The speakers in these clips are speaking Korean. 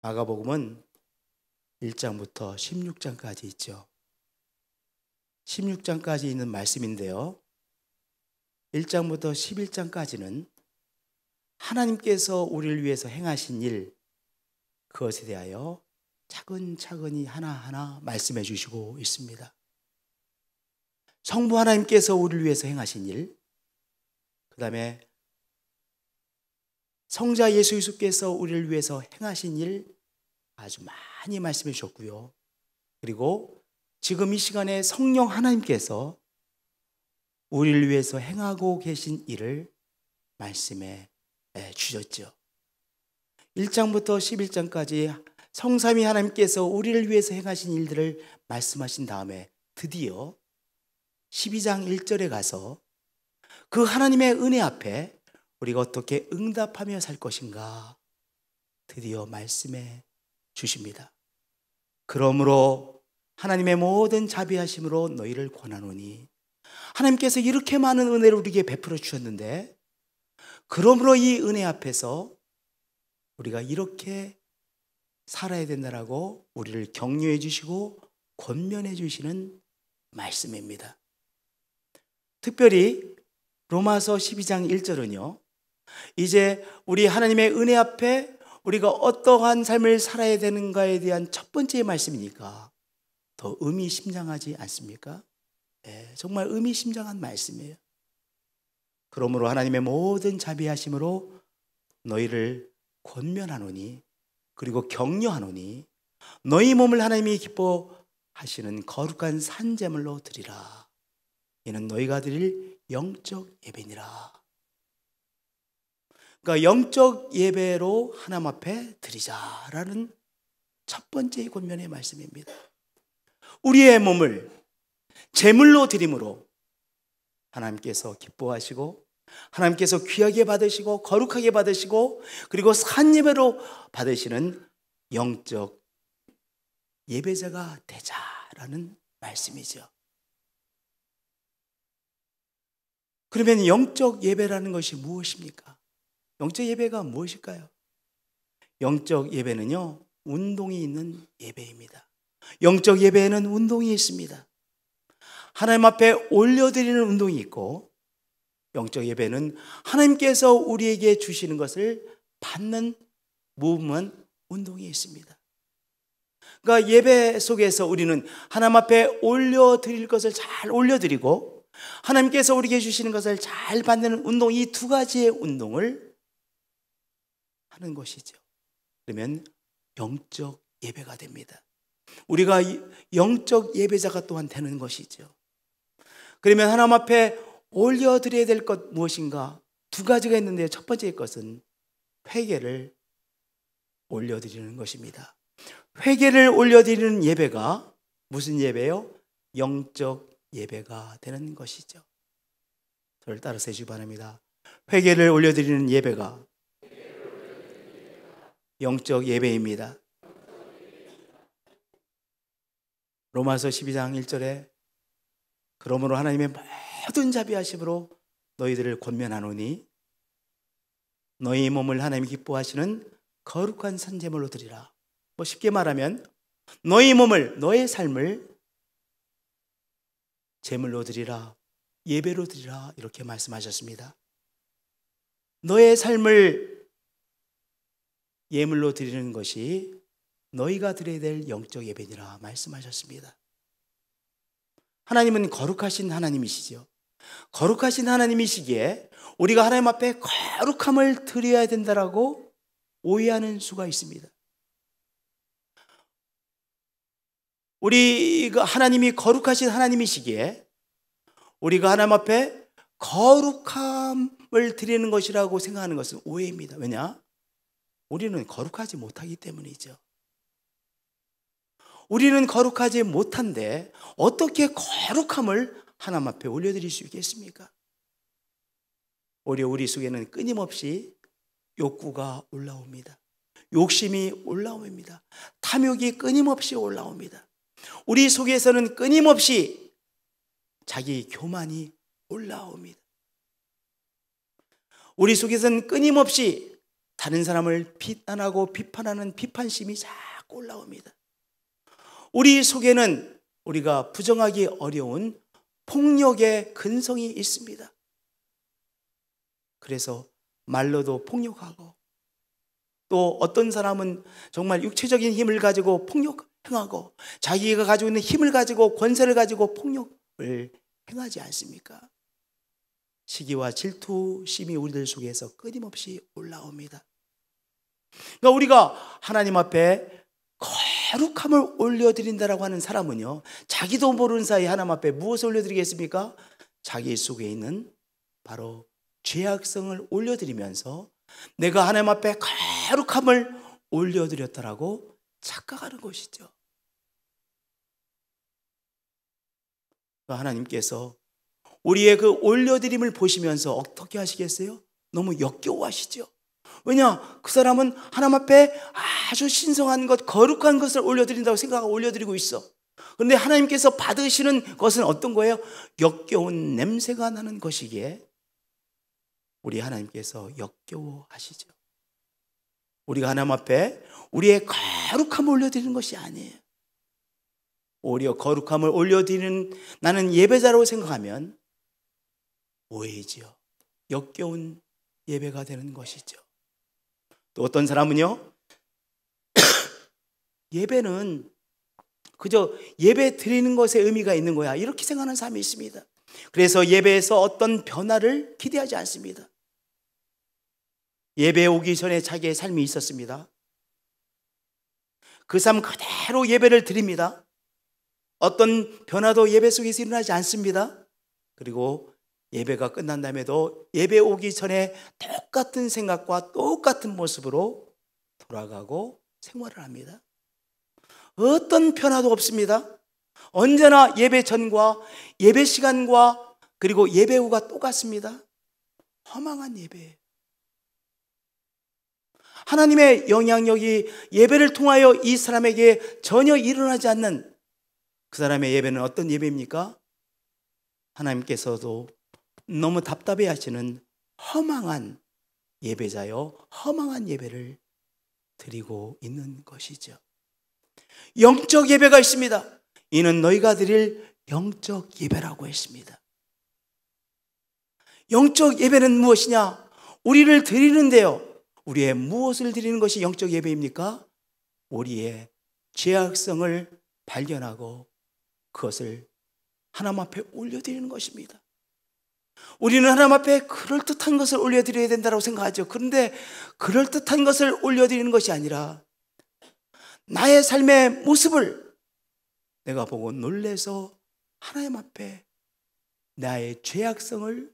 마가복음은 1장부터 16장까지 있죠. 16장까지 있는 말씀인데요, 1장부터 11장까지는 하나님께서 우리를 위해서 행하신 일, 그것에 대하여 차근차근히 하나하나 말씀해 주시고 있습니다. 성부 하나님께서 우리를 위해서 행하신 일, 그 다음에 성자 예수 그리스도께서 우리를 위해서 행하신 일 아주 많이 말씀해 주셨고요. 그리고 지금 이 시간에 성령 하나님께서 우리를 위해서 행하고 계신 일을 말씀해 주셨죠. 1장부터 11장까지 성삼위 하나님께서 우리를 위해서 행하신 일들을 말씀하신 다음에 드디어 12장 1절에 가서 그 하나님의 은혜 앞에 우리가 어떻게 응답하며 살 것인가 드디어 말씀해 주십니다. 그러므로 하나님의 모든 자비하심으로 너희를 권하노니, 하나님께서 이렇게 많은 은혜를 우리에게 베풀어 주셨는데, 그러므로 이 은혜 앞에서 우리가 이렇게 살아야 된다라고 우리를 격려해 주시고 권면해 주시는 말씀입니다. 특별히 로마서 12장 1절은요, 이제 우리 하나님의 은혜 앞에 우리가 어떠한 삶을 살아야 되는가에 대한 첫 번째 말씀이니까 더 의미심장하지 않습니까? 정말 의미심장한 말씀이에요. 그러므로 하나님의 모든 자비하심으로 너희를 권면하노니, 그리고 격려하노니, 너희 몸을 하나님이 기뻐하시는 거룩한 산제물로 드리라. 이는 너희가 드릴 영적 예배니라. 그러니까 영적 예배로 하나님 앞에 드리자라는 첫 번째 권면의 말씀입니다. 우리의 몸을 제물로 드림으로 하나님께서 기뻐하시고, 하나님께서 귀하게 받으시고 거룩하게 받으시고, 그리고 산 예배로 받으시는 영적 예배자가 되자라는 말씀이죠. 그러면 영적 예배라는 것이 무엇입니까? 영적 예배가 무엇일까요? 영적 예배는요, 운동이 있는 예배입니다. 영적 예배에는 운동이 있습니다. 하나님 앞에 올려드리는 운동이 있고, 영적 예배는 하나님께서 우리에게 주시는 것을 받는 무브먼트, 운동이 있습니다. 그러니까 예배 속에서 우리는 하나님 앞에 올려드릴 것을 잘 올려드리고, 하나님께서 우리에게 주시는 것을 잘 받는 운동, 이 두 가지의 운동을 하는 것이죠. 그러면 영적 예배가 됩니다. 우리가 영적 예배자가 또한 되는 것이죠. 그러면 하나님 앞에 올려드려야 될 것 무엇인가? 두 가지가 있는데, 첫 번째 것은 회개를 올려드리는 것입니다. 회개를 올려드리는 예배가 무슨 예배요? 영적 예배가 되는 것이죠. 저를 따라서 해주시기 바랍니다. 회개를 올려드리는 예배가 영적 예배입니다. 로마서 12장 1절에 그러므로 하나님의 모든 자비하심으로 너희들을 권면하노니 너희 몸을 하나님이 기뻐하시는 거룩한 산제물로 드리라. 쉽게 말하면 너희 몸을, 너의 삶을 제물로 드리라, 예배로 드리라, 이렇게 말씀하셨습니다. 너의 삶을 예물로 드리는 것이 너희가 드려야 될 영적 예배니라 말씀하셨습니다. 하나님은 거룩하신 하나님이시죠. 거룩하신 하나님이시기에 우리가 하나님 앞에 거룩함을 드려야 된다라고 오해하는 수가 있습니다. 우리가 하나님이 거룩하신 하나님이시기에 우리가 하나님 앞에 거룩함을 드리는 것이라고 생각하는 것은 오해입니다. 왜냐? 우리는 거룩하지 못하기 때문이죠. 우리는 거룩하지 못한데 어떻게 거룩함을 하나님 앞에 올려드릴 수 있겠습니까? 오히려 우리 속에는 끊임없이 욕구가 올라옵니다. 욕심이 올라옵니다. 탐욕이 끊임없이 올라옵니다. 우리 속에서는 끊임없이 자기 교만이 올라옵니다. 우리 속에서는 끊임없이 다른 사람을 비난하고 비판하는 비판심이 자꾸 올라옵니다. 우리 속에는 우리가 부정하기 어려운 폭력의 근성이 있습니다. 그래서 말로도 폭력하고, 또 어떤 사람은 정말 육체적인 힘을 가지고 폭력 행하고, 자기가 가지고 있는 힘을 가지고 권세를 가지고 폭력을 행하지 않습니까? 시기와 질투심이 우리들 속에서 끊임없이 올라옵니다. 그러니까 우리가 하나님 앞에 거룩함을 올려드린다라고 하는 사람은요, 자기도 모르는 사이에 하나님 앞에 무엇을 올려드리겠습니까? 자기 속에 있는 바로 죄악성을 올려드리면서 내가 하나님 앞에 거룩함을 올려드렸다라고 착각하는 것이죠. 하나님께서 우리의 그 올려드림을 보시면서 어떻게 하시겠어요? 너무 역겨워하시죠. 왜냐? 그 사람은 하나님 앞에 아주 신성한 것, 거룩한 것을 올려드린다고 생각하고 올려드리고 있어. 그런데 하나님께서 받으시는 것은 어떤 거예요? 역겨운 냄새가 나는 것이기에 우리 하나님께서 역겨워하시죠. 우리가 하나님 앞에 우리의 거룩함을 올려드리는 것이 아니에요. 오히려 거룩함을 올려드리는 나는 예배자라고 생각하면 오해지요. 역겨운 예배가 되는 것이죠. 또 어떤 사람은요, 예배는 그저 예배 드리는 것에 의미가 있는 거야, 이렇게 생각하는 사람이 있습니다. 그래서 예배에서 어떤 변화를 기대하지 않습니다. 예배에 오기 전에 자기의 삶이 있었습니다. 그 삶 그대로 예배를 드립니다. 어떤 변화도 예배 속에서 일어나지 않습니다. 그리고 예배가 끝난 다음에도 예배 오기 전에 똑같은 생각과 똑같은 모습으로 돌아가고 생활을 합니다. 어떤 변화도 없습니다. 언제나 예배 전과 예배 시간과 그리고 예배 후가 똑같습니다. 허망한 예배예요. 하나님의 영향력이 예배를 통하여 이 사람에게 전혀 일어나지 않는 그 사람의 예배는 어떤 예배입니까? 하나님께서도 너무 답답해 하시는 허망한 예배자요, 허망한 예배를 드리고 있는 것이죠. 영적 예배가 있습니다. 이는 너희가 드릴 영적 예배라고 했습니다. 영적 예배는 무엇이냐? 우리를 드리는데요, 우리의 무엇을 드리는 것이 영적 예배입니까? 우리의 죄악성을 발견하고 그것을 하나님 앞에 올려드리는 것입니다. 우리는 하나님 앞에 그럴듯한 것을 올려드려야 된다고 생각하죠. 그런데 그럴듯한 것을 올려드리는 것이 아니라 나의 삶의 모습을 내가 보고 놀라서 하나님 앞에 나의 죄악성을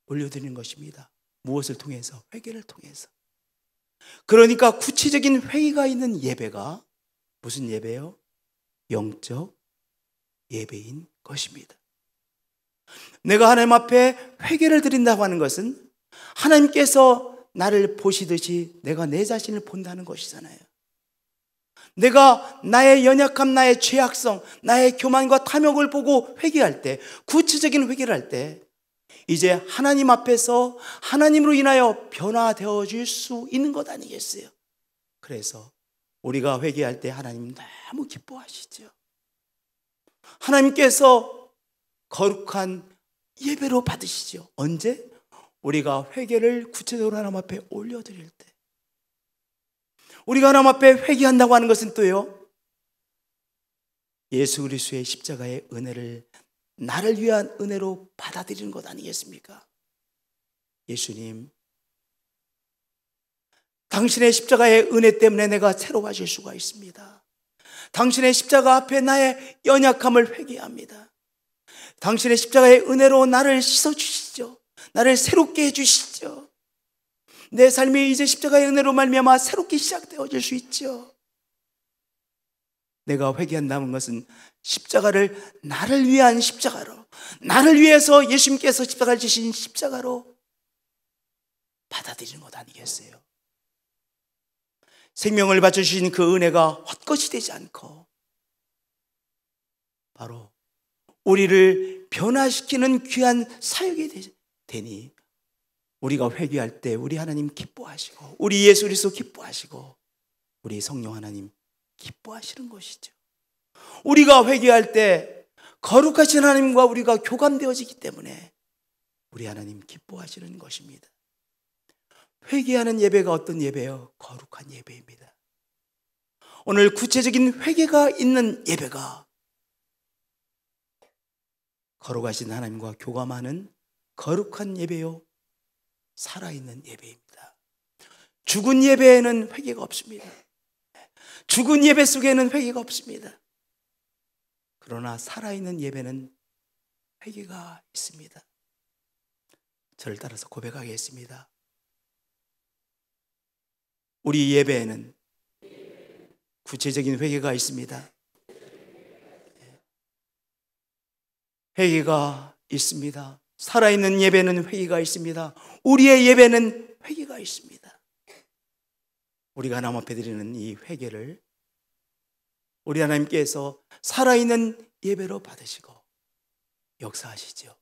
올려드리는 것입니다. 무엇을 통해서? 회개를 통해서. 그러니까 구체적인 회개가 있는 예배가 무슨 예배요? 영적 예배인 것입니다. 내가 하나님 앞에 회개를 드린다고 하는 것은 하나님께서 나를 보시듯이 내가 내 자신을 본다는 것이잖아요. 내가 나의 연약함, 나의 죄악성, 나의 교만과 탐욕을 보고 회개할 때, 구체적인 회개를 할 때 이제 하나님 앞에서 하나님으로 인하여 변화되어 줄 수 있는 것 아니겠어요? 그래서 우리가 회개할 때 하나님 너무 기뻐하시죠. 하나님께서 거룩한 예배로 받으시죠. 언제? 우리가 회개를 구체적으로 하나님 앞에 올려드릴 때. 우리가 하나님 앞에 회개한다고 하는 것은 또요, 예수 그리스도의 십자가의 은혜를 나를 위한 은혜로 받아들이는 것 아니겠습니까? 예수님, 당신의 십자가의 은혜 때문에 내가 새로워질 수가 있습니다. 당신의 십자가 앞에 나의 연약함을 회개합니다. 당신의 십자가의 은혜로 나를 씻어주시죠. 나를 새롭게 해주시죠. 내 삶이 이제 십자가의 은혜로 말미암아 새롭게 시작되어질 수 있죠. 내가 회개한다는 것은 십자가를 나를 위한 십자가로, 나를 위해서 예수님께서 십자가를 지신 십자가로 받아들이는 것 아니겠어요? 생명을 바쳐주신 그 은혜가 헛것이 되지 않고 바로 우리를 변화시키는 귀한 사역이 되니 우리가 회개할 때 우리 하나님 기뻐하시고, 우리 예수 그리스도 기뻐하시고, 우리 성령 하나님 기뻐하시는 것이죠. 우리가 회개할 때 거룩하신 하나님과 우리가 교감되어지기 때문에 우리 하나님 기뻐하시는 것입니다. 회개하는 예배가 어떤 예배요? 거룩한 예배입니다. 오늘 구체적인 회개가 있는 예배가 거룩하신 하나님과 교감하는 거룩한 예배요, 살아있는 예배입니다. 죽은 예배에는 회개가 없습니다. 죽은 예배 속에는 회개가 없습니다. 그러나 살아있는 예배는 회개가 있습니다. 저를 따라서 고백하겠습니다. 우리 예배에는 구체적인 회개가 있습니다. 회개가 있습니다. 살아있는 예배는 회개가 있습니다. 우리의 예배는 회개가 있습니다. 우리가 하나님 앞에 드리는 이 회개를 우리 하나님께서 살아있는 예배로 받으시고 역사하시죠.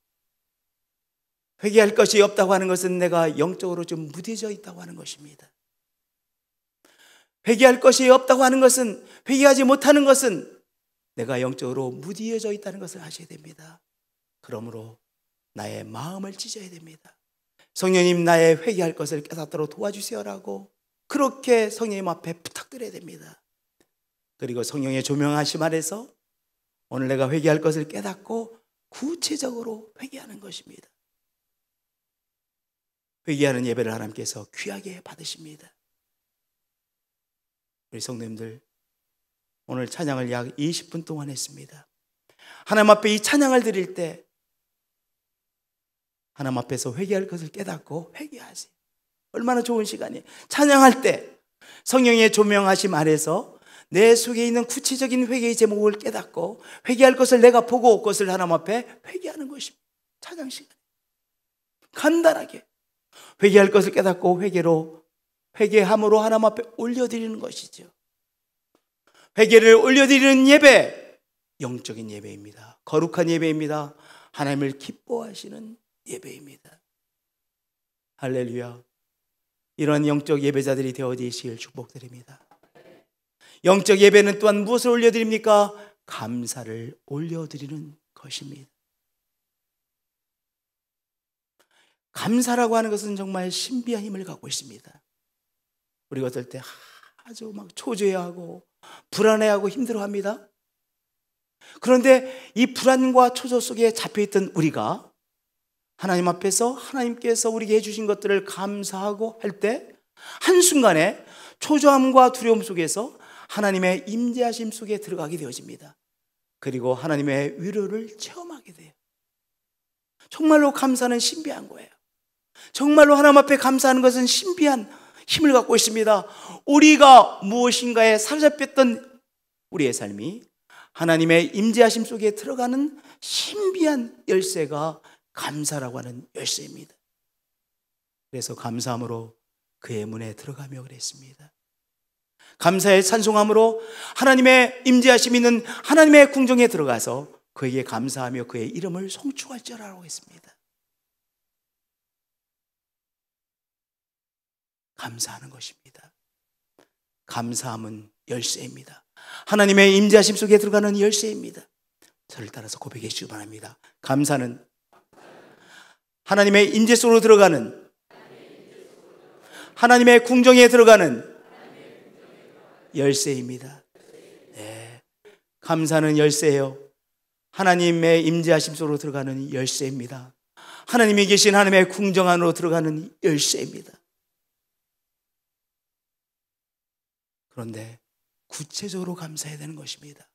회개할 것이 없다고 하는 것은 내가 영적으로 좀 무뎌져 있다고 하는 것입니다. 회개할 것이 없다고 하는 것은, 회개하지 못하는 것은 내가 영적으로 무뎌져 있다는 것을 아셔야 됩니다. 그러므로 나의 마음을 찢어야 됩니다. 성령님, 나의 회개할 것을 깨닫도록 도와주세요라고 그렇게 성령님 앞에 부탁드려야 됩니다. 그리고 성령의 조명하심 아래서 오늘 내가 회개할 것을 깨닫고 구체적으로 회개하는 것입니다. 회개하는 예배를 하나님께서 귀하게 받으십니다. 우리 성도님들, 오늘 찬양을 약 20분 동안 했습니다. 하나님 앞에 이 찬양을 드릴 때 하나님 앞에서 회개할 것을 깨닫고 회개하세요. 얼마나 좋은 시간이에요. 찬양할 때 성령의 조명하심 아래서 내 속에 있는 구체적인 회개의 제목을 깨닫고 회개할 것을 내가 보고 그것을 하나님 앞에 회개하는 것입니다. 찬양 시간 간단하게 회개할 것을 깨닫고 회개함으로 하나님 앞에 올려드리는 것이죠. 회개를 올려드리는 예배, 영적인 예배입니다. 거룩한 예배입니다. 하나님을 기뻐하시는 예배입니다. 할렐루야. 이런 영적 예배자들이 되어지시길 축복드립니다. 영적 예배는 또한 무엇을 올려드립니까? 감사를 올려드리는 것입니다. 감사라고 하는 것은 정말 신비한 힘을 갖고 있습니다. 우리가 어떨 때 아주 막 초조해하고 불안해하고 힘들어합니다. 그런데 이 불안과 초조 속에 잡혀있던 우리가 하나님 앞에서 하나님께서 우리에게 해주신 것들을 감사하고 할 때 한순간에 초조함과 두려움 속에서 하나님의 임재하심 속에 들어가게 되어집니다. 그리고 하나님의 위로를 체험하게 돼요. 정말로 감사는 신비한 거예요. 정말로 하나님 앞에 감사하는 것은 신비한 힘을 갖고 있습니다. 우리가 무엇인가에 사로잡혔던 우리의 삶이 하나님의 임재하심 속에 들어가는 신비한 열쇠가 감사라고 하는 열쇠입니다. 그래서 감사함으로 그의 문에 들어가며 그랬습니다. 감사의 찬송함으로 하나님의 임재하심 있는 하나님의 궁정에 들어가서 그에게 감사하며 그의 이름을 송축할지라고 했습니다. 감사하는 것입니다. 감사함은 열쇠입니다. 하나님의 임재하심 속에 들어가는 열쇠입니다. 저를 따라서 고백해 주시기 바랍니다. 감사는 하나님의 임재 속으로 들어가는, 하나님의 궁정에 들어가는 열쇠입니다. 네. 감사는 열쇠예요. 하나님의 임재하심 속으로 들어가는 열쇠입니다. 하나님이 계신 하나님의 궁정 안으로 들어가는 열쇠입니다. 그런데 구체적으로 감사해야 되는 것입니다.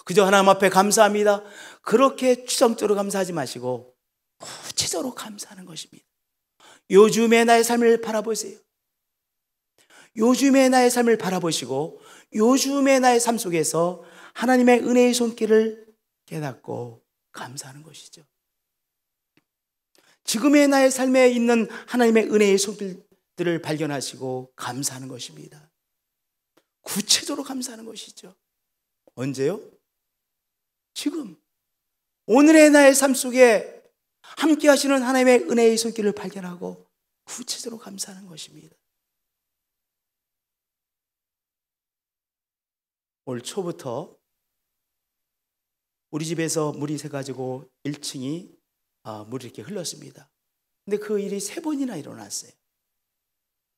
그저 하나님 앞에 감사합니다, 그렇게 추상적으로 감사하지 마시고 구체적으로 감사하는 것입니다. 요즘의 나의 삶을 바라보세요. 요즘의 나의 삶을 바라보시고 요즘의 나의 삶 속에서 하나님의 은혜의 손길을 깨닫고 감사하는 것이죠. 지금의 나의 삶에 있는 하나님의 은혜의 손길들을 발견하시고 감사하는 것입니다. 구체적으로 감사하는 것이죠. 언제요? 지금 오늘의 나의 삶 속에 함께 하시는 하나님의 은혜의 손길을 발견하고 구체적으로 감사하는 것입니다. 올 초부터 우리 집에서 물이 새가지고 1층이 물이 이렇게 흘렀습니다. 근데 그 일이 3번이나 일어났어요.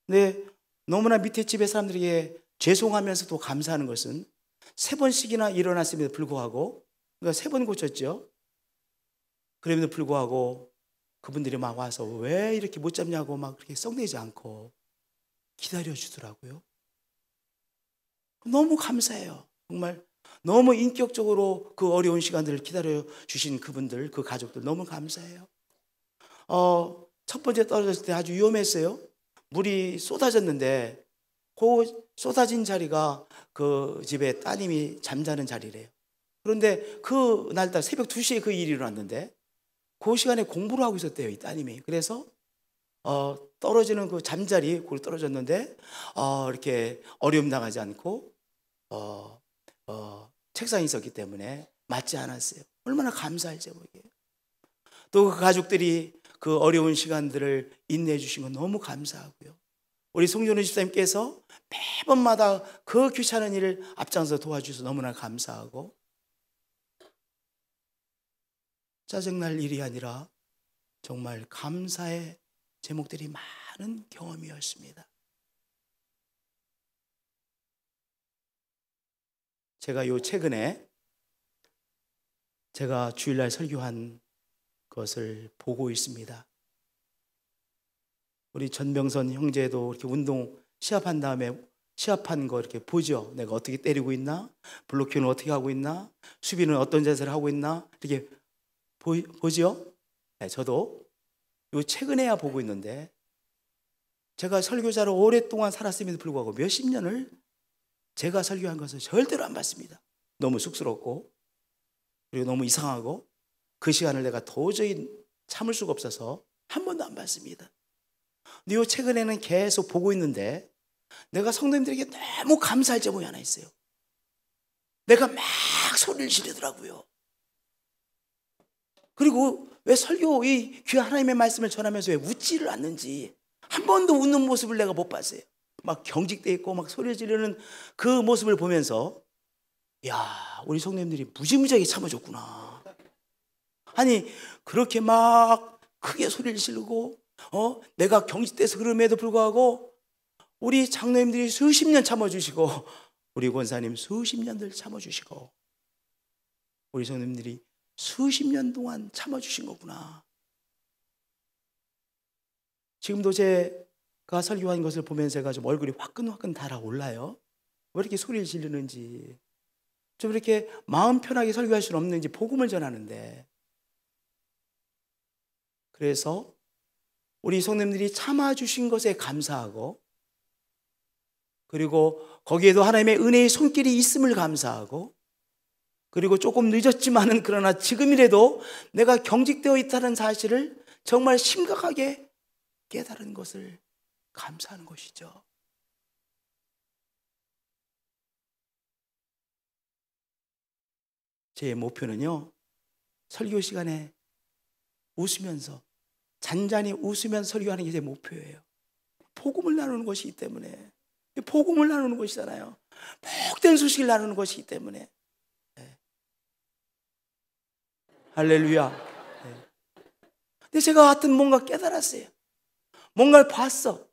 근데 너무나 밑에 집의 사람들에게 죄송하면서도 감사하는 것은 3번씩이나 일어났음에도 불구하고, 그러니까 3번 고쳤죠. 그럼에도 불구하고 그분들이 막 와서 왜 이렇게 못 잡냐고 막 그렇게 썩내지 않고 기다려 주더라고요. 너무 감사해요. 정말 너무 인격적으로 그 어려운 시간들을 기다려 주신 그분들, 그 가족들 너무 감사해요. 첫 번째 떨어졌을 때 아주 위험했어요. 물이 쏟아졌는데 그 쏟아진 자리가 그 집에 따님이 잠자는 자리래요. 그런데 그 날따라 새벽 2시에 그 일이 일어났는데 그 시간에 공부를 하고 있었대요, 이 따님이. 그래서 떨어지는 그 잠자리 거기 떨어졌는데 이렇게 어려움 당하지 않고 책상에 있었기 때문에 맞지 않았어요. 얼마나 감사할 제목이에요. 또 그 가족들이 그 어려운 시간들을 인내해 주신 건 너무 감사하고요. 우리 송전우 집사님께서 매번마다 그 귀찮은 일을 앞장서 도와주셔서 너무나 감사하고, 짜증날 일이 아니라 정말 감사의 제목들이 많은 경험이었습니다. 제가 요 최근에 제가 주일날 설교한 것을 보고 있습니다. 우리 전병선 형제도 이렇게 운동 시합한 다음에 시합한 거 이렇게 보죠. 내가 어떻게 때리고 있나, 블로킹은 어떻게 하고 있나, 수비는 어떤 자세를 하고 있나 이렇게 보죠. 네, 저도 요 최근에야 보고 있는데, 제가 설교자로 오랫동안 살았음에도 불구하고 몇십 년을 제가 설교한 것을 절대로 안 봤습니다. 너무 쑥스럽고 그리고 너무 이상하고 그 시간을 내가 도저히 참을 수가 없어서 한 번도 안 봤습니다. 근데 요 최근에는 계속 보고 있는데 내가 성도님들에게 너무 감사할 제목이 하나 있어요. 내가 막 소리를 지르더라고요. 그리고 왜 설교 이 귀한 하나님의 말씀을 전하면서 왜 웃지를 않는지 한 번도 웃는 모습을 내가 못 봤어요. 막 경직돼 있고 막 소리 지르는 그 모습을 보면서, 야, 우리 성도님들이 무지무지하게 참아줬구나. 아니 그렇게 막 크게 소리를 지르고 내가 경직돼서 그럼에도 불구하고 우리 장로님들이 수십 년 참아주시고 우리 권사님 수십 년들 참아주시고 우리 성도님들이 수십 년 동안 참아주신 거구나. 지금도 제가 설교한 것을 보면서 제가 좀 얼굴이 화끈화끈 달아올라요. 왜 이렇게 소리를 지르는지, 좀 이렇게 마음 편하게 설교할 수는 없는지 복음을 전하는데. 그래서 우리 성도님들이 참아주신 것에 감사하고, 그리고 거기에도 하나님의 은혜의 손길이 있음을 감사하고, 그리고 조금 늦었지만은 그러나 지금이라도 내가 경직되어 있다는 사실을 정말 심각하게 깨달은 것을 감사하는 것이죠. 제 목표는요, 설교 시간에 웃으면서 잔잔히 웃으면서 설교하는 게 제 목표예요. 복음을 나누는 것이기 때문에. 복음을 나누는 것이잖아요. 복된 소식을 나누는 것이기 때문에. 네. 할렐루야. 네. 근데 제가 하여튼 뭔가 깨달았어요. 뭔가를 봤어.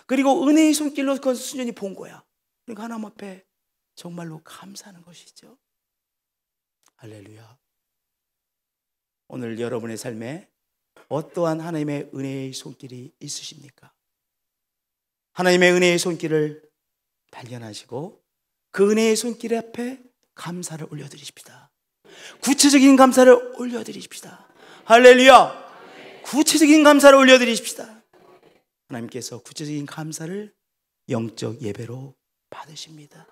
그리고 은혜의 손길로 그것을 순전히 본 거야. 그러니까 하나님 앞에 정말로 감사하는 것이죠. 할렐루야. 오늘 여러분의 삶에 어떠한 하나님의 은혜의 손길이 있으십니까? 하나님의 은혜의 손길을 발견하시고 그 은혜의 손길 앞에 감사를 올려드리십시다. 구체적인 감사를 올려드리십시다. 할렐루야. 구체적인 감사를 올려드리십시다. 하나님께서 구체적인 감사를 영적 예배로 받으십니다.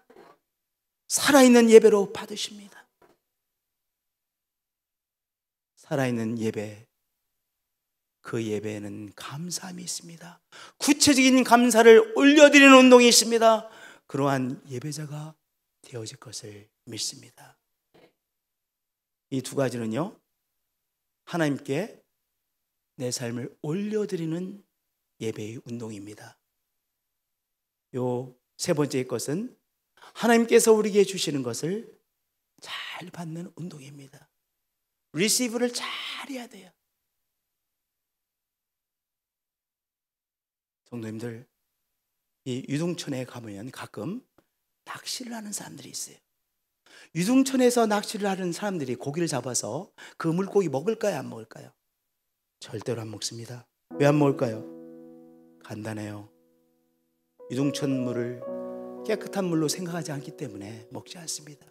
살아있는 예배로 받으십니다. 살아있는 예배, 그 예배에는 감사함이 있습니다. 구체적인 감사를 올려드리는 운동이 있습니다. 그러한 예배자가 되어질 것을 믿습니다. 이 두 가지는요, 하나님께 내 삶을 올려드리는 예배의 운동입니다. 요 세 번째 것은 하나님께서 우리에게 주시는 것을 잘 받는 운동입니다. 리시브를 잘 해야 돼요. 성도님들, 이 유등천에 가면 가끔 낚시를 하는 사람들이 있어요. 유등천에서 낚시를 하는 사람들이 고기를 잡아서 그 물고기 먹을까요, 안 먹을까요? 절대로 안 먹습니다. 왜 안 먹을까요? 간단해요. 유등천 물을 깨끗한 물로 생각하지 않기 때문에 먹지 않습니다.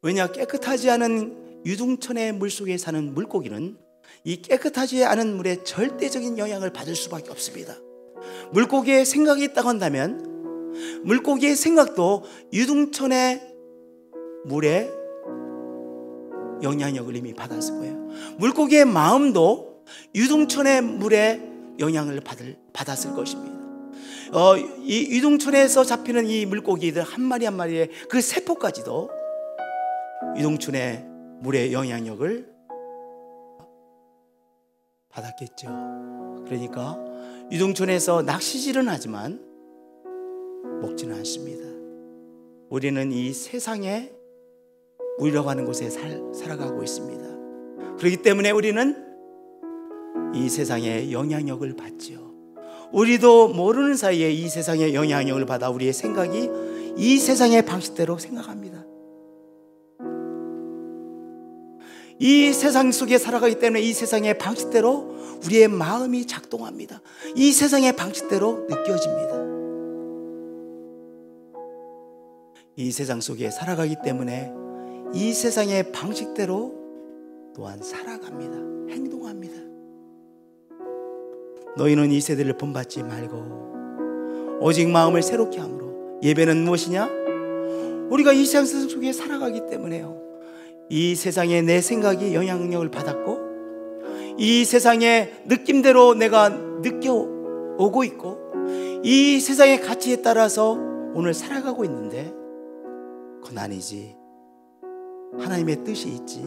왜냐? 깨끗하지 않은 유등천의 물속에 사는 물고기는 이 깨끗하지 않은 물에 절대적인 영향을 받을 수밖에 없습니다. 물고기의 생각이 있다고 한다면 물고기의 생각도 유등천의 물에 영향력을 이미 받았을 거예요. 물고기의 마음도 유등천의 물에 영향을 받았을 것입니다. 이 유등천에서 잡히는 이 물고기들 한 마리 한 마리의 그 세포까지도 유등천의 물의 영향력을 받았겠죠. 그러니까 유등천에서 낚시질은 하지만 먹지는 않습니다. 우리는 이 세상에 물이라고 하는 곳에 살아가고 있습니다. 그렇기 때문에 우리는 이 세상의 영향력을 받죠. 우리도 모르는 사이에 이 세상의 영향력을 받아 우리의 생각이 이 세상의 방식대로 생각합니다. 이 세상 속에 살아가기 때문에 이 세상의 방식대로 우리의 마음이 작동합니다. 이 세상의 방식대로 느껴집니다. 이 세상 속에 살아가기 때문에 이 세상의 방식대로 또한 살아갑니다. 행동합니다. 너희는 이 세대를 본받지 말고 오직 마음을 새롭게 함으로. 예배는 무엇이냐? 우리가 이 세상 속에 살아가기 때문에요. 이 세상에 내 생각이 영향력을 받았고 이 세상의 느낌대로 내가 느껴오고 있고 이 세상의 가치에 따라서 오늘 살아가고 있는데 그건 아니지. 하나님의 뜻이 있지.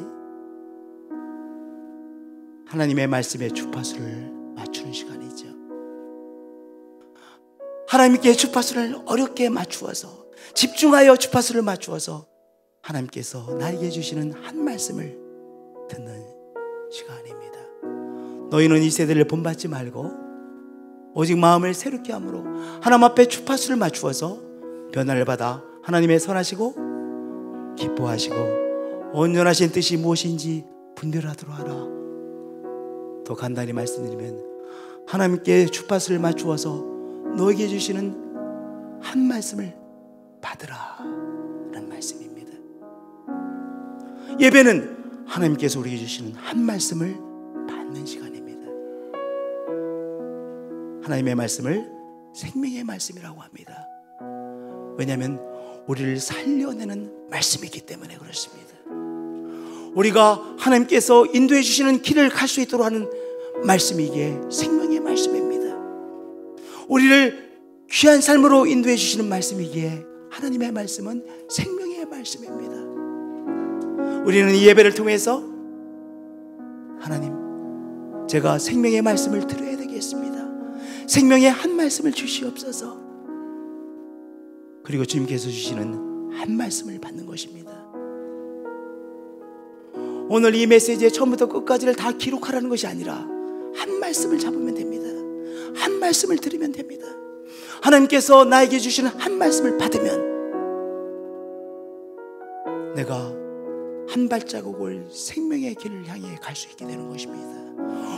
하나님의 말씀에 주파수를 맞추는 시간이죠. 하나님께 주파수를 어렵게 맞추어서 집중하여 주파수를 맞추어서 하나님께서 나에게 주시는 한 말씀을 듣는 시간입니다. 너희는 이 세대를 본받지 말고 오직 마음을 새롭게 함으로 하나님 앞에 주파수를 맞추어서 변화를 받아 하나님의 선하시고 기뻐하시고 온전하신 뜻이 무엇인지 분별하도록 하라. 더 간단히 말씀드리면 하나님께 주파수를 맞추어서 너에게 주시는 한 말씀을 받으라 라는 말씀입니다. 예배는 하나님께서 우리에게 주시는 한 말씀을 받는 시간입니다. 하나님의 말씀을 생명의 말씀이라고 합니다. 왜냐하면 우리를 살려내는 말씀이기 때문에 그렇습니다. 우리가 하나님께서 인도해 주시는 길을 갈 수 있도록 하는 말씀이 이게 생명의 말씀입니다. 우리를 귀한 삶으로 인도해 주시는 말씀이기에 하나님의 말씀은 생명의 말씀입니다. 우리는 이 예배를 통해서 하나님, 제가 생명의 말씀을 들어야 되겠습니다. 생명의 한 말씀을 주시옵소서. 그리고 주님께서 주시는 한 말씀을 받는 것입니다. 오늘 이 메시지의 처음부터 끝까지를 다 기록하라는 것이 아니라 한 말씀을 잡으면 됩니다. 한 말씀을 들으면 됩니다. 하나님께서 나에게 주시는 한 말씀을 받으면 내가 한 발자국을 생명의 길을 향해 갈 수 있게 되는 것입니다.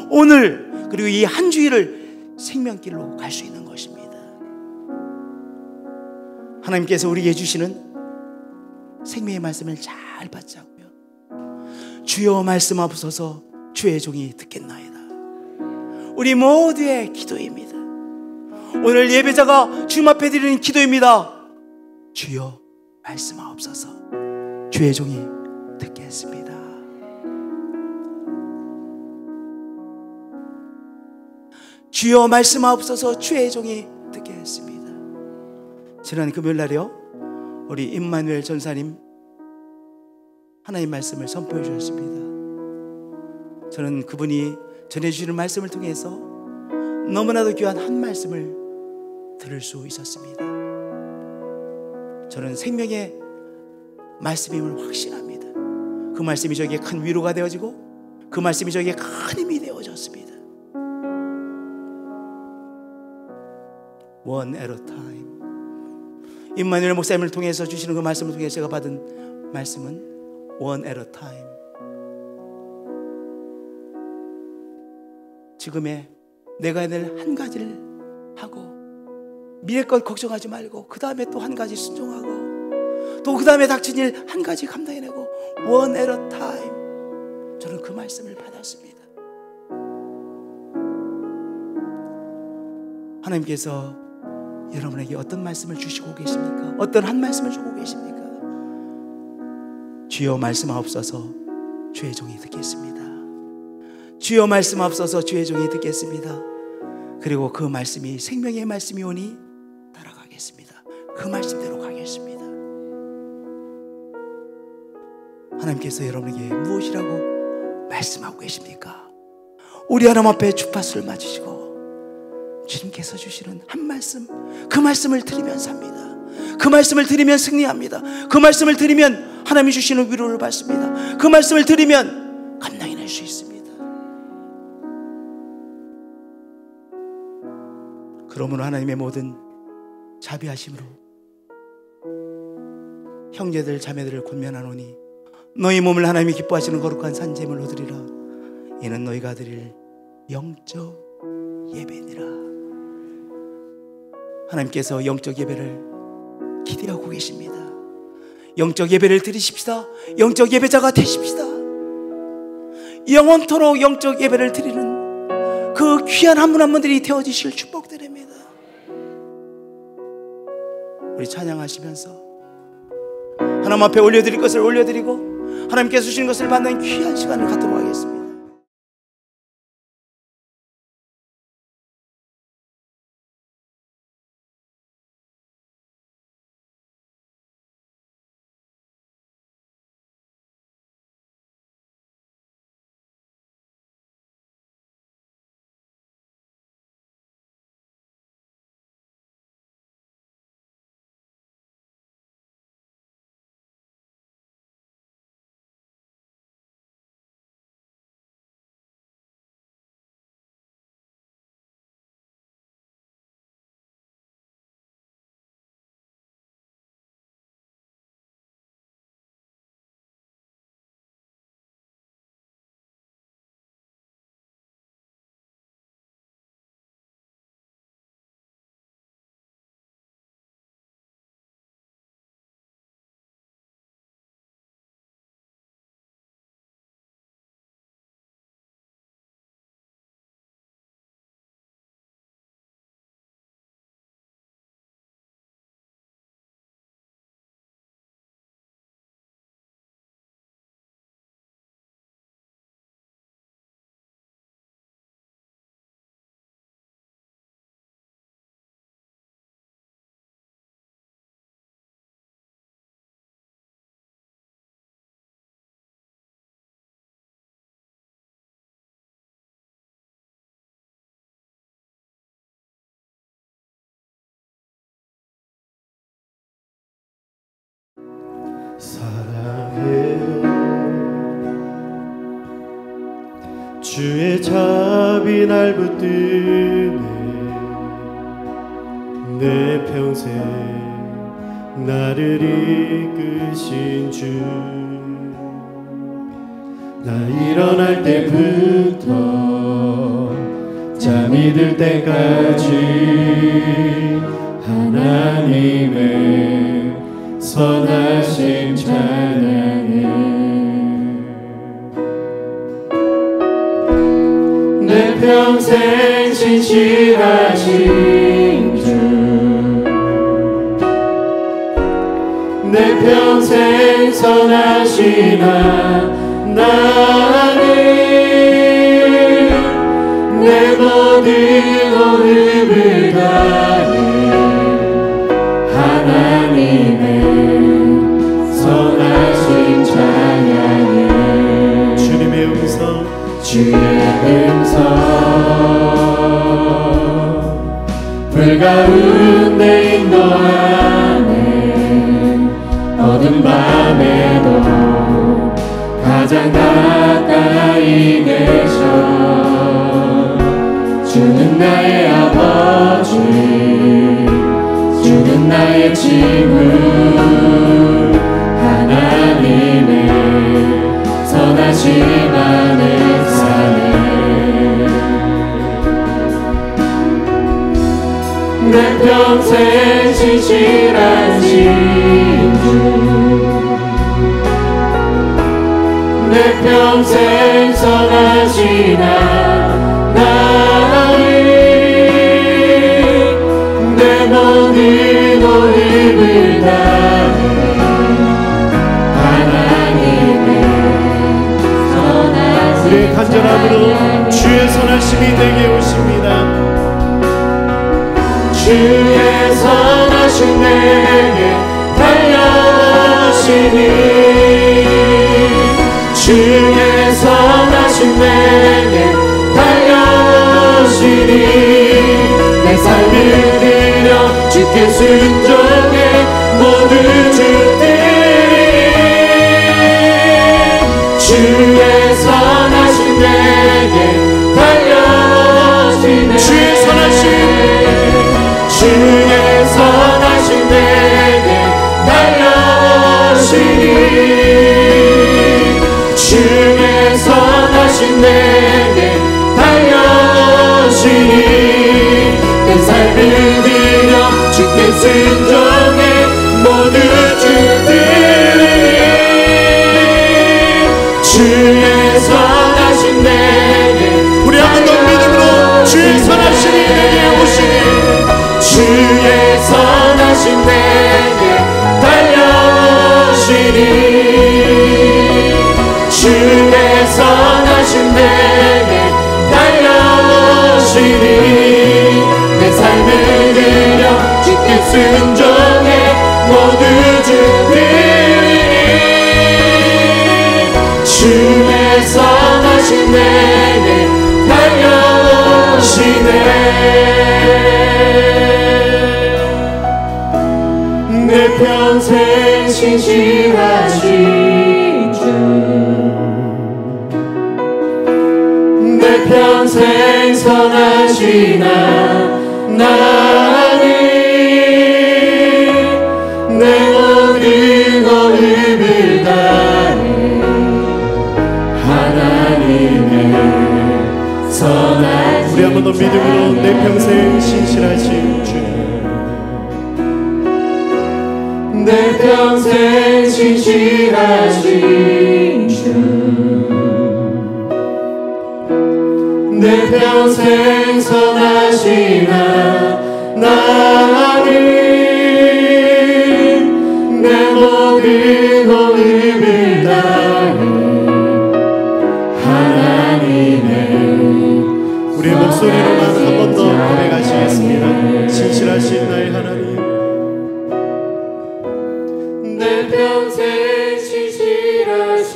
오늘 그리고 이 한 주일을 생명길로 갈 수 있는 것입니다. 하나님께서 우리에게 주시는 생명의 말씀을 잘 받자고요. 주여 말씀하옵소서. 주의 종이 듣겠나이다. 우리 모두의 기도입니다. 오늘 예배자가 주님 앞에 드리는 기도입니다. 주여 말씀하옵소서. 주의 종이 듣겠습니다. 주여 말씀하옵소서. 주의 종이 듣겠습니다. 지난 금요일날이요, 우리 임마누엘 전사님 하나님 말씀을 선포해 주셨습니다. 저는 그분이 전해주시는 말씀을 통해서 너무나도 귀한 한 말씀을 들을 수 있었습니다. 저는 생명의 말씀임을 확신합니다. 그 말씀이 저에게 큰 위로가 되어지고 그 말씀이 저에게 큰 힘이 되어졌습니다. One at a time. 임마누엘 목사님을 통해서 주시는 그 말씀을 통해서 제가 받은 말씀은 One at a time. 지금의 내가 해야 될 한 가지를 하고 미래 것 걱정하지 말고 그 다음에 또 한 가지 순종하고 또 그 다음에 닥친 일 한 가지 감당해내고 One at a time. 저는 그 말씀을 받았습니다. 하나님께서 여러분에게 어떤 말씀을 주시고 계십니까? 어떤 한 말씀을 주고 계십니까? 주여 말씀하옵소서 주의 종이 듣겠습니다. 주여 말씀하옵소서 주의 종이 듣겠습니다. 그리고 그 말씀이 생명의 말씀이 오니 따라가겠습니다. 그 말씀대로 가겠습니다. 하나님께서 여러분에게 무엇이라고 말씀하고 계십니까? 우리 하나님 앞에 주파수를 맞추시고 주님께서 주시는 한 말씀, 그 말씀을 들으면 삽니다. 그 말씀을 들으면 승리합니다. 그 말씀을 들으면 하나님이 주시는 위로를 받습니다. 그 말씀을 들으면 감당해낼 수 있습니다. 그러므로 하나님의 모든 자비하심으로 형제들 자매들을 권면하노니 너희 몸을 하나님이 기뻐하시는 거룩한 산제물로 드리라. 이는 너희가 드릴 영적 예배니라. 하나님께서 영적 예배를 기대하고 계십니다. 영적 예배를 드리십시다. 영적 예배자가 되십시다. 영원토록 영적 예배를 드리는 그 귀한 한 분 한 분들이 되어지실 축복드립니다. 우리 찬양하시면서 하나님 앞에 올려드릴 것을 올려드리고 하나님께서 주신 것을 받는 귀한 시간을 갖도록 하겠습니다. 사랑해요 주의 자비 날 붙드네 내 평생 나를 이끄신 주 나 일어날 때부터 잠이 들 때까지 하나님의 선하심 찬양해 내 평생 신실하신 주 내 평생 선하신 하나님 내 모든 호흡을 다해 하나님의 선하신 찬양해 주님의 음성 주의 음성 그 가운데 인도하네. 어두운 밤에도 가장 가까이 계셔. 주는 나의 아버지, 주는 나의 친구, 하나님의 선하심 안에 사네. 내 평생 신실하신 주, 내 평생 선하신 하나님, 내 모든 힘을 다해 하나님의 선하신 우리의 간절함으로 주의 선하심이 내게 오십니다. 주의 선하심 내게 달려오시니, 주의 선하심 내게 달려오시니, 내 삶을 드려 주께 순종해 모두 주들이. 주의 선하심 내게 달려오시네. 주의 선하심, 주의 선하심 내게 달려오시니, 주의 선하심 내게 달려오시니, 내 삶을 드려 주께 순종해 모두 주들이. 주의 선하심 내게 우리 한 번 더 믿음으로 주의 선하심이 내게 오시니, 주의 선하심 내게 달려오시니, 주의 선하심 내게 달려오시니, 내 삶을 드려 주께 순종해 모두 주들이. 주의 선하심 내게 달려오시네. 내 평생 신실하신 주, 내 평생 선하신 하나님, 내 모든 힘을 다해 하나님의 선하신. 우리 한 번 더 믿음으로 내 평생 신실하신 주, 내 평생 신실하신 주, 내 평생 선하신 하나님, 내 모든 힘을 다해 하나님의. 우리의 목소리로만 한 번 더 고백하시겠습니다. 신실하신 나의 하나님, 내 평생 신실하신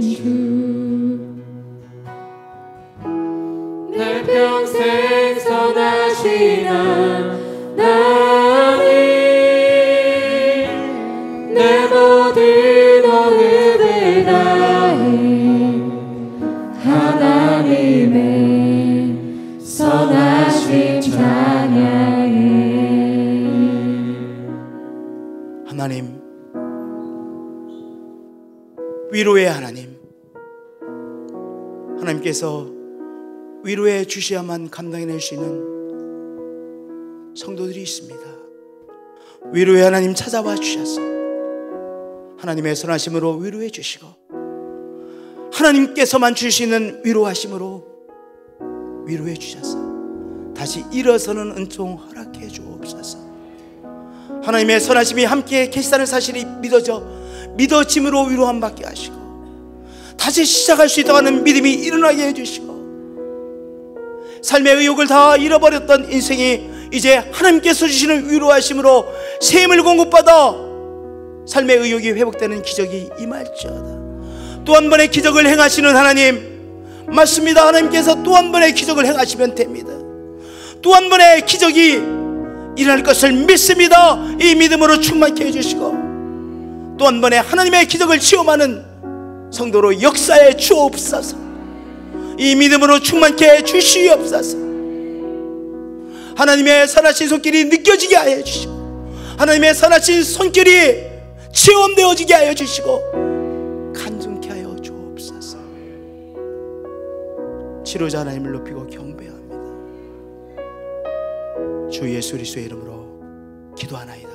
주, 내 평생 선하신 하나님, 내 모든 힘을 다해 하나님의 선하신 찬양해. 하나님, 위로의 하나님, 하나님께서 위로해 주셔야만 감당해낼 수 있는 성도들이 있습니다. 위로의 하나님 찾아와 주셔서 하나님의 선하심으로 위로해 주시고, 하나님께서만 주시는 위로하심으로 위로해 주셔서 다시 일어서는 은총 허락해 주옵소서. 하나님의 선하심이 함께 계시다는 사실이 믿어짐으로 위로함 받게 하시고, 다시 시작할 수 있다고 하는 믿음이 일어나게 해주시고, 삶의 의욕을 다 잃어버렸던 인생이 이제 하나님께서 주시는 위로하심으로 새 힘을 공급받아 삶의 의욕이 회복되는 기적이 임할지어다. 또 한 번의 기적을 행하시는 하나님, 맞습니다. 하나님께서 또 한 번의 기적을 행하시면 됩니다. 또 한 번의 기적이 일어날 것을 믿습니다. 이 믿음으로 충만케 해주시고 또 한 번의 하나님의 기적을 체험하는 성도로 역사에 주옵소서. 이 믿음으로 충만케 해주시옵소서. 하나님의 선하신 손길이 느껴지게 하여 주시고 하나님의 선하신 손길이 체험되어지게 하여 주시고 간증케 하여 주옵소서. 치료자 하나님을 높이고 경배합니다. 주 예수 그리스도의 이름으로 기도하나이다.